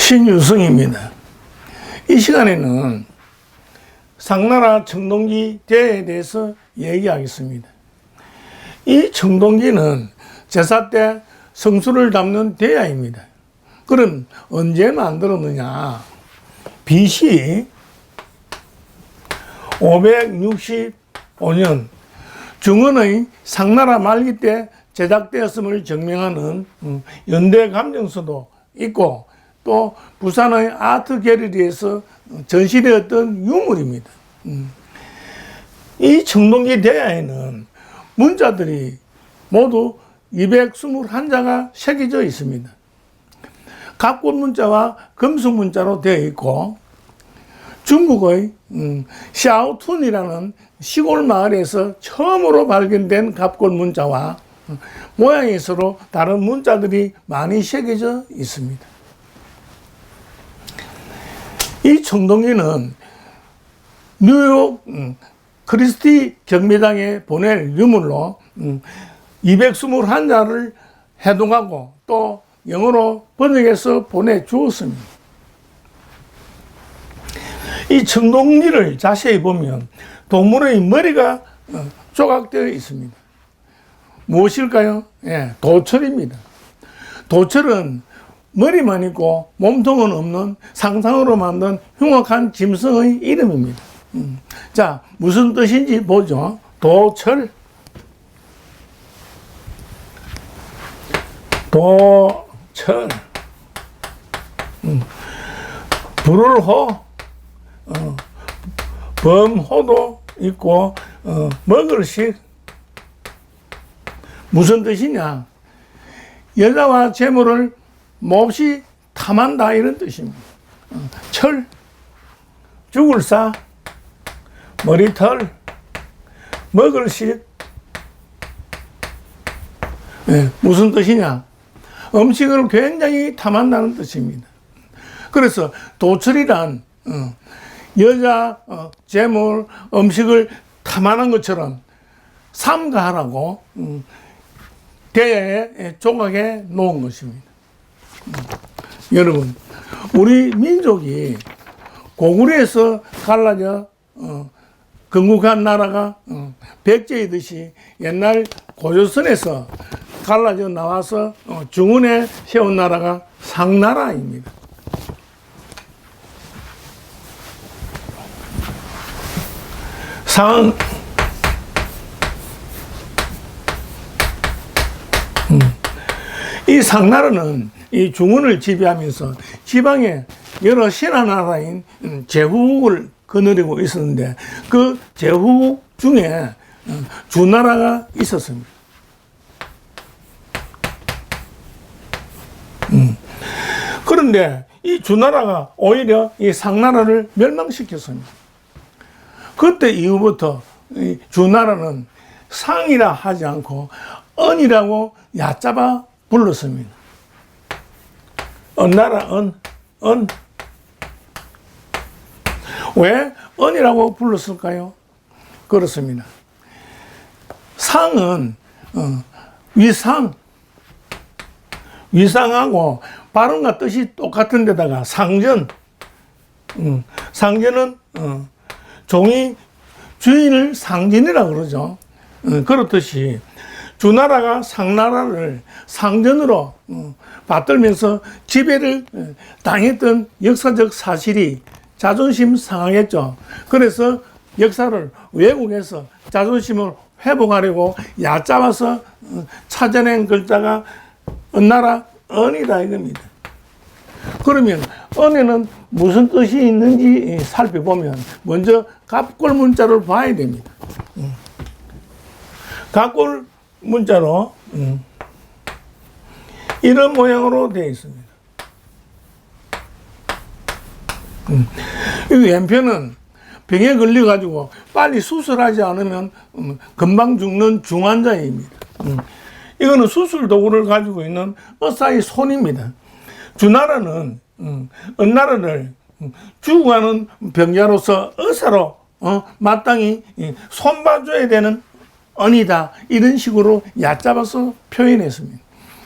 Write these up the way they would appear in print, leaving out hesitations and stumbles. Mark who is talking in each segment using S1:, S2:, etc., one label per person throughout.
S1: 신유승입니다. 이 시간에는 상나라 청동기 대에 대해서 얘기하겠습니다. 이 청동기는 제사 때 성수를 담는 대야입니다. 그럼 언제 만들었느냐? BC 565년 중원의 상나라 말기 때 제작되었음을 증명하는 연대감정서도 있고, 또 부산의 아트 갤러리에서 전시되었던 유물입니다. 이 청동기 대야에는 문자들이 모두 221자가 새겨져 있습니다. 갑골 문자와 금속 문자로 되어 있고, 중국의 샤오툰이라는 시골 마을에서 처음으로 발견된 갑골 문자와 모양이 서로 다른 문자들이 많이 새겨져 있습니다. 이 청동기는 뉴욕 크리스티 경매장에 보낼 유물로 221자를 해동하고 또 영어로 번역해서 보내주었습니다. 이 청동기를 자세히 보면 동물의 머리가 조각되어 있습니다. 무엇일까요? 도철입니다. 도철은 머리만 있고 몸통은 없는 상상으로 만든 흉악한 짐승의 이름입니다. 자, 무슨 뜻인지 보죠. 도철. 도철. 불을 호. 범호도 있고, 먹을식. 무슨 뜻이냐? 여자와 재물을 몹시 탐한다, 이런 뜻입니다. 철, 죽을사, 머리털, 먹을식. 무슨 뜻이냐? 음식을 굉장히 탐한다는 뜻입니다. 그래서 도철이란 여자, 재물, 음식을 탐하는 것처럼 삼가하라고 대야에 조각해 놓은 것입니다. 여러분, 우리 민족이 고구려에서 갈라져 건국한 나라가 백제이듯이 옛날 고조선에서 갈라져 나와서 중원에 세운 나라가 상나라입니다. 이 상나라는 이 중원을 지배하면서 지방에 여러 신하나라인 제후국을 거느리고 있었는데, 그 제후국 중에 주나라가 있었습니다. 그런데 이 주나라가 오히려 이 상나라를 멸망시켰습니다. 그때 이후부터 이 주나라는 상이라 하지 않고 언이라고 얕잡아 불렀습니다. 언나라 언. 왜 언이라고 불렀을까요? 그렇습니다. 상은 위상하고 발음과 뜻이 똑같은 데다가 상전, 상전은 종이 주인을 상전이라고 그러죠. 그렇듯이 주나라가 상나라를 상전으로 받들면서 지배를 당했던 역사적 사실이 자존심 상하겠죠. 그래서 역사를 왜곡해서 자존심을 회복하려고 얕잡아서 찾아낸 글자가 언나라 언이다 이겁니다. 그러면 언에는 무슨 뜻이 있는지 살펴보면 먼저 갑골 문자를 봐야 됩니다. 갑골 문자로 이런 모양으로 되어 있습니다. 이 왼편은 병에 걸려가지고 빨리 수술하지 않으면 금방 죽는 중환자입니다. 이거는 수술 도구를 가지고 있는 의사의 손입니다. 주나라는 언나라를 죽어가는 병자로서 의사로 마땅히 손봐줘야 되는 언이다, 이런 식으로 얕잡아서 표현했습니다.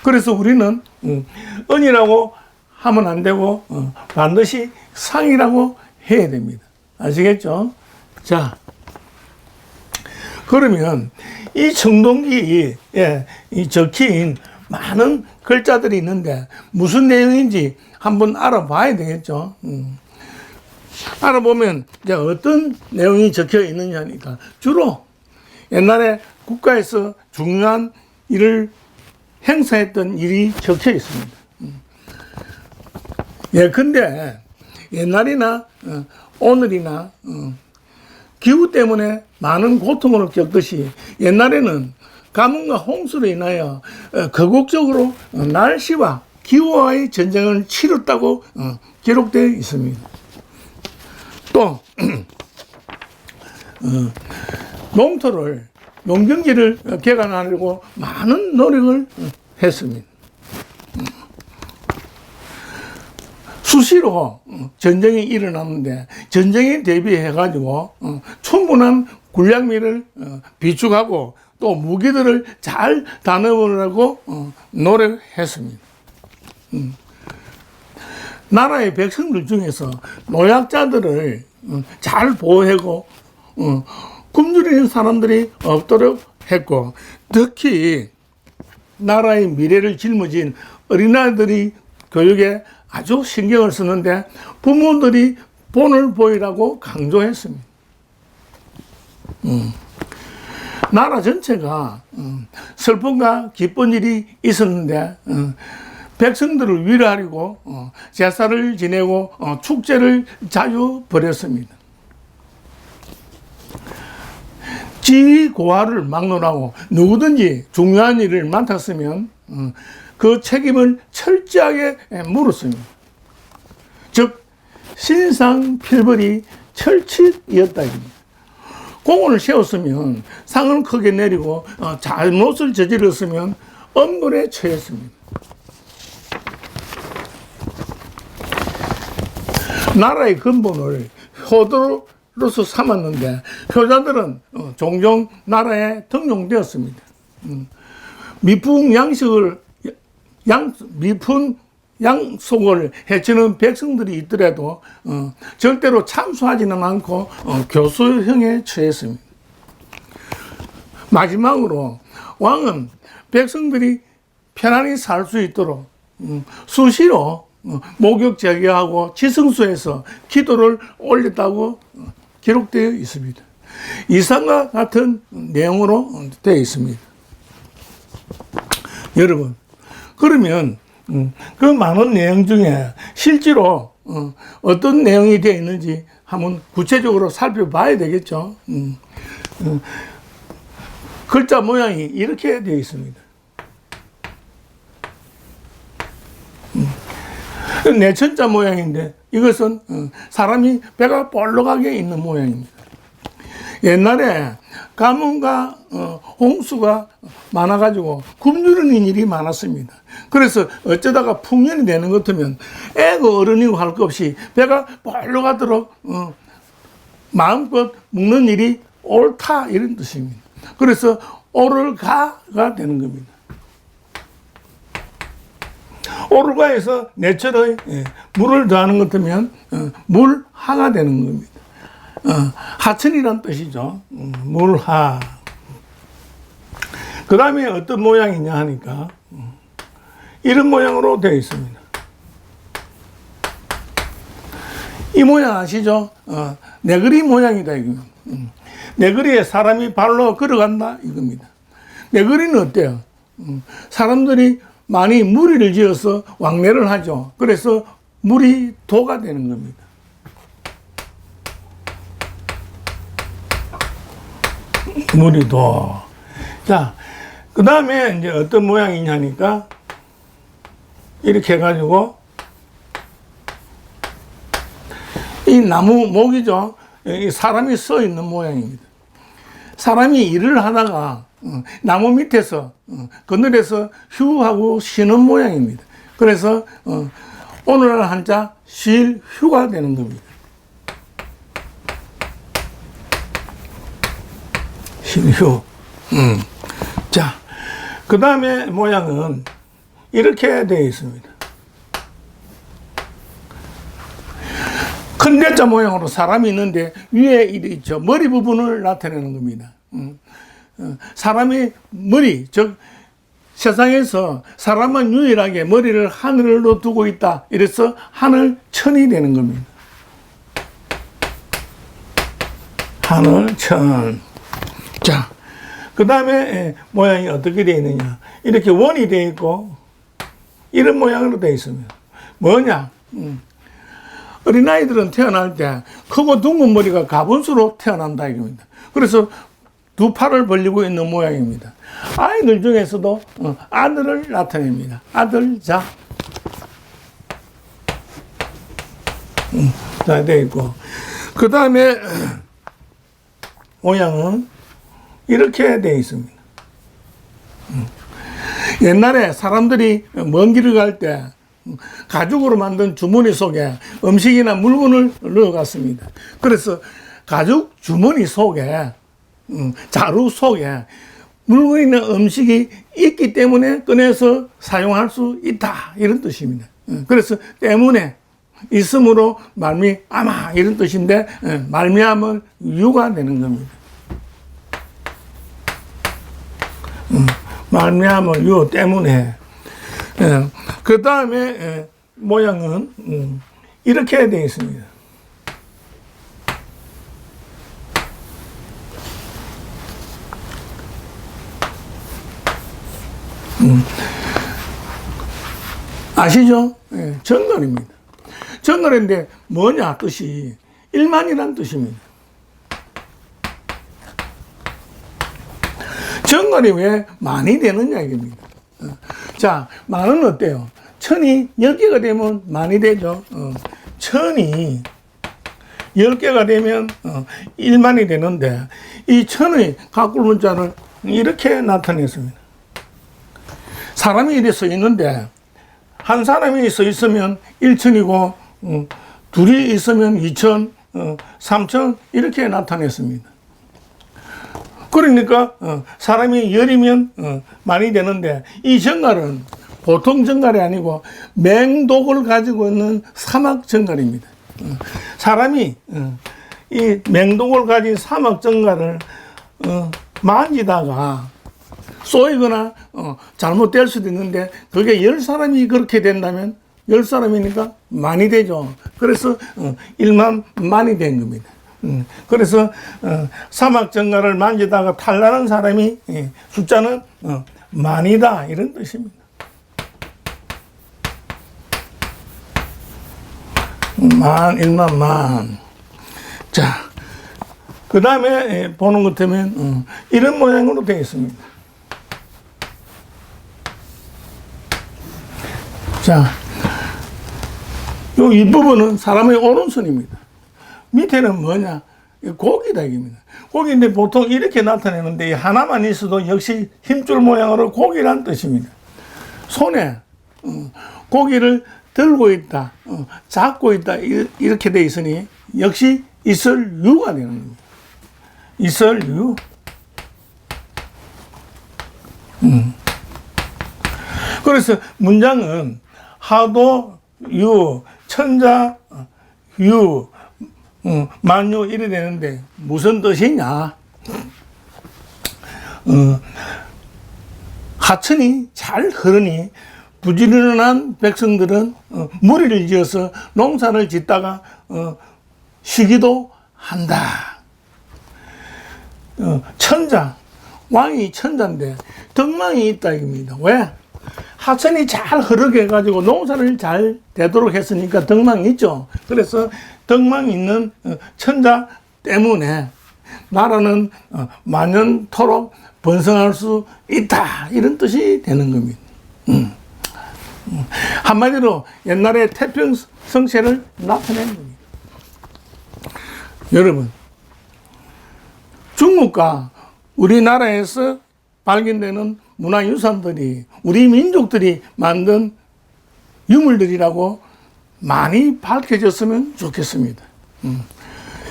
S1: 그래서 우리는 언이라고 하면 안 되고 반드시 상이라고 해야 됩니다. 아시겠죠? 자, 그러면 이 청동기에 이 적힌 많은 글자들이 있는데 무슨 내용인지 한번 알아봐야 되겠죠. 알아보면 이제 어떤 내용이 적혀 있느냐니까 주로 옛날에 국가에서 중요한 일을 행사했던 일이 적혀 있습니다. 예컨대 옛날이나 오늘이나 기후 때문에 많은 고통을 겪듯이 옛날에는 가뭄과 홍수로 인하여 거국적으로 날씨와 기후와의 전쟁을 치렀다고 기록되어 있습니다. 또 농토를 농경지를 개간하려고 많은 노력을 했습니다. 수시로 전쟁이 일어났는데 전쟁에 대비해 가지고 충분한 군량미를 비축하고 또 무기들을 잘 다듬으려고 노력했습니다. 나라의 백성들 중에서 노약자들을 잘 보호하고 굶주리는 사람들이 없도록 했고, 특히 나라의 미래를 짊어진 어린아이들이 교육에 아주 신경을 쓰는데 부모들이 본을 보이라고 강조했습니다. 나라 전체가 슬픔과 기쁜 일이 있었는데 백성들을 위로하려고 제사를 지내고 축제를 자주 벌였습니다. 지위 고하를 막론하고 누구든지 중요한 일을 맡았으면 그 책임을 철저하게 물었습니다. 즉 신상필벌이 철칙이었다. 공을 세웠으면 상을 크게 내리고 잘못을 저질렀으면 엄벌에 처했습니다. 나라의 근본을 효도로서 삼았는데 효자들은 종종 나라에 등용되었습니다. 미풍 양속을 해치는 백성들이 있더라도 절대로 참수하지는 않고 교수형에 처했습니다. 마지막으로 왕은 백성들이 편안히 살 수 있도록 수시로 목욕 제기하고 지성소에서 기도를 올렸다고 기록되어 있습니다. 이상과 같은 내용으로 되어 있습니다. 여러분, 그러면 그 많은 내용 중에 실제로 어떤 내용이 되어 있는지 한번 구체적으로 살펴봐야 되겠죠. 글자 모양이 이렇게 되어 있습니다. 내천자 모양인데 이것은 사람이 배가 볼록하게 있는 모양입니다. 옛날에 가뭄과 홍수가 많아가지고 굶주리는 일이 많았습니다. 그래서 어쩌다가 풍년이 되는 것 같으면 애고 어른이고 할 것 없이 배가 볼록하도록 마음껏 먹는 일이 옳다 이런 뜻입니다. 그래서 오를가가 되는 겁니다. 오를가에서 내철의 물을 더하는 것 같으면 물하가 되는 겁니다. 하천이란 뜻이죠. 물하. 그 다음에 어떤 모양이냐 하니까 이런 모양으로 되어 있습니다. 이 모양 아시죠? 네그리 모양이다 이거. 네그리에 사람이 발로 걸어간다 이겁니다. 네그리는 어때요? 사람들이 많이 무리를 지어서 왕래를 하죠. 그래서 물이 도가 되는 겁니다. 물이 도. 자, 그 다음에 이제 어떤 모양이냐니까 이렇게 해가지고 이 나무 목이죠. 이 사람이 써 있는 모양입니다. 사람이 일을 하다가 나무 밑에서 그늘에서 휴하고 쉬는 모양입니다. 그래서 오늘날 한자 쉴 휴가 되는 겁니다. 쉴 휴. 자, 그 다음에 모양은 이렇게 되어 있습니다. 큰 대자 모양으로 사람이 있는데 위에 있죠. 머리 부분을 나타내는 겁니다. 사람의 머리, 즉 세상에서 사람만 유일하게 머리를 하늘로 두고 있다. 이래서 하늘천이 되는 겁니다. 하늘천. 자, 그 다음에 모양이 어떻게 되어 있느냐. 이렇게 원이 되어 있고 이런 모양으로 되어 있습니다. 뭐냐. 어린아이들은 태어날 때 크고 둥근 머리가 가분수로 태어난다 이겁니다. 그래서 두 팔을 벌리고 있는 모양입니다. 아이들 중에서도 아들을 나타냅니다. 아들자. 자, 되어 있고. 그 다음에 모양은 이렇게 되어 있습니다. 옛날에 사람들이 먼 길을 갈 때 가죽으로 만든 주머니 속에 음식이나 물건을 넣어갔습니다. 그래서 가죽 주머니 속에 자루 속에 물건이나 음식이 있기 때문에 꺼내서 사용할 수 있다 이런 뜻입니다. 그래서 때문에 있음으로 말미암아 이런 뜻인데 말미암은 유가 되는 겁니다. 말미암은 유 때문에. 그 다음에 모양은 이렇게 되어 있습니다. 아시죠? 정갈입니다. 정갈인데 뭐냐 뜻이 일만이란 뜻입니다. 정갈이 왜 많이 되느냐 이겁니다. 자, 만은 어때요? 천이 10개가 되면 많이 되죠. 천이 10개가 되면 1만이 되는데 이 천의 가꿀 문자를 이렇게 나타냈습니다. 사람이 이래 써 있는데 한 사람이 써 있으면 1천이고 둘이 있으면 2천, 3천 이렇게 나타냈습니다. 그러니까 사람이 열이면 많이 되는데 이 정갈은 보통 정갈이 아니고 맹독을 가지고 있는 사막 정갈입니다. 사람이 이 맹독을 가진 사막 정갈을 만지다가 쏘이거나 잘못될 수도 있는데 그게 10사람이 그렇게 된다면 10사람이니까 많이 되죠. 그래서 1만 만이 된 겁니다. 그래서 사막 정갈을 만지다가 탈나는 사람이 숫자는 만이다 이런 뜻입니다. 만, 1만 만. 자, 그 다음에 보는 것 같으면 이런 모양으로 되어 있습니다. 자, 요 윗부분은 사람의 오른손입니다. 밑에는 뭐냐? 고기다, 이겁니다. 고기인데 보통 이렇게 나타내는데 하나만 있어도 역시 힘줄 모양으로 고기란 뜻입니다. 손에 고기를 들고 있다, 잡고 있다, 이렇게 돼 있으니 역시 이설유가 되는 겁니다. 이설유. 그래서 문장은 하도, 유, 천자, 유, 만유 이래 되는데 무슨 뜻이냐? 하천이 잘 흐르니 부지런한 백성들은 무리를 지어서 농사를 짓다가 쉬기도 한다. 천자, 왕이 천자인데 덕망이 있다 이겁니다. 왜? 하천이 잘 흐르게 해가지고 농사를 잘 되도록 했으니까 덕망이 있죠. 그래서 덕망이 있는 천자 때문에 나라는 만년토록 번성할 수 있다 이런 뜻이 되는 겁니다. 한마디로 옛날에 태평성세를 나타낸 겁니다. 여러분, 중국과 우리나라에서 발견되는 문화유산들이 우리 민족들이 만든 유물들이라고 많이 밝혀졌으면 좋겠습니다.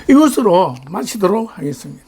S1: 이것으로 마치도록 하겠습니다.